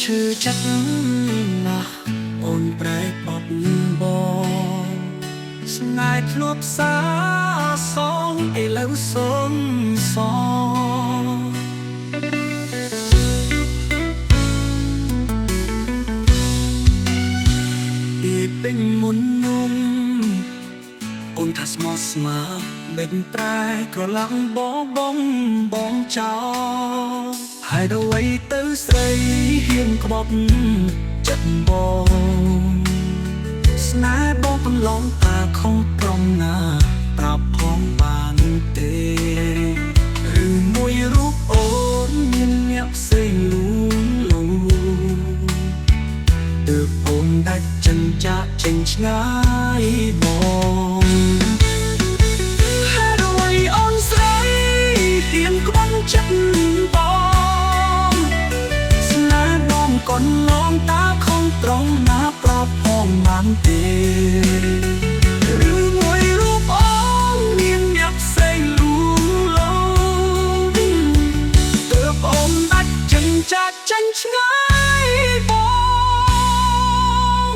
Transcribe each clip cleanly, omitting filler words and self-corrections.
ឈឺចិត្តណាស់អូនប្រែកបត់បងស្នេហ៍ធ្លាប់សាសងឥឡូវសូមសងពីពេញមុននុំអូនថាស្មោះស្ម័គ្របេញប្រែក្រឡាំងបងចោលហើយដល់ໄວទៅស្រីហ៊ានក្បត់ចិត្តបងស្នេហ៍បងកំឡងតាខំប្រំណាប្រាប់ផងបានទេឬមួយរូបអូនមានអ្នកផ្សេងលួងលោទើបអូនដាច់ចិនចាក់ចេញឆ្ងាយបងហើយដល់ໄວអូនស្រីហ៊ានក្បត់ចិត្តបងស្នេហ៍បងកូនឡងតាខំត្រង់ណាប្រាប់ផងបានទេឬមួយរូបអូនមានអ្នកផ្សេងលួងលោមទើបអូនដាច់ចិនចាក់ចេញឆ្ងាយបង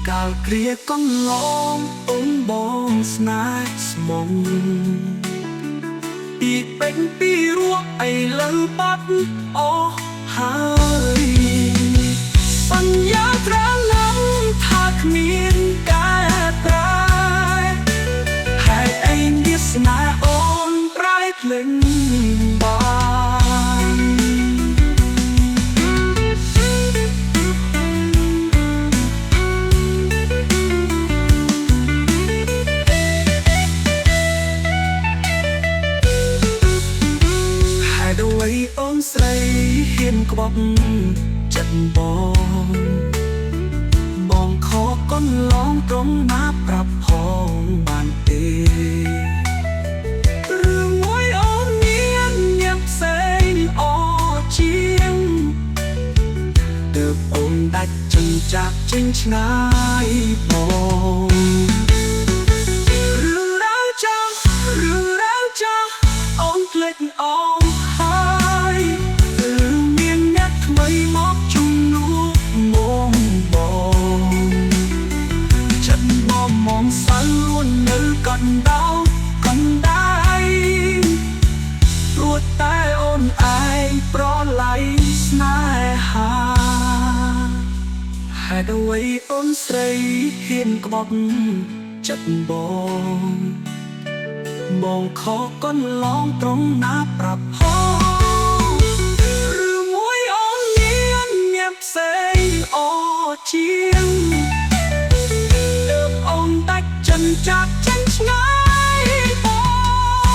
កាលគ្រាកន្លងអូនបងស្នេហ៍ស្មុំពីពេញពីរស់ឥឡូវបាត់អស់ហើយសន្យាត្រាំណាំថាគ្មានការប្រែហេតុអីវាស្នេហ៍អូនប្រែភ្លេចបានហើយដល់ໄວអូនស្រីហ៊ានក្បត់ចិត្តបងខកកូនឡងត្រង់ណាប្រាប់ផងបានទេឬមួយអូនមានអ្នកផ្សេងអជាងទើបអូនដាច់ចិនចាក់ចេញឆ្ងាយបងរឿងរ៉ាវចាស់អូនភ្លេចអស់ហើយរឿងមានអ្នកថ្មីមកជំនួសបងចិត្តបងមងសៅរួននៅកណ្ដោកណ្ដាយព្រោះតែអូនឯងប្រឡ័យស្នេហាហេតុអ្វីអូនស្រីហ៊ានក្បត់ចិត្តបងខកកន្លងត្រង់ណាប្រាប់ផងឬមួយអូនមានអ្នកផ្សេងអជាងទើបអូនដាច់ចិនចាក់ចេញឆ្ងាយប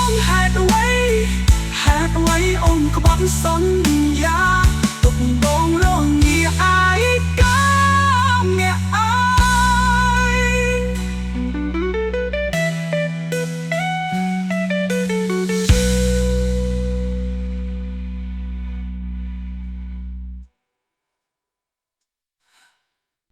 ងហេតុអ្វីអូនក្បត់សន្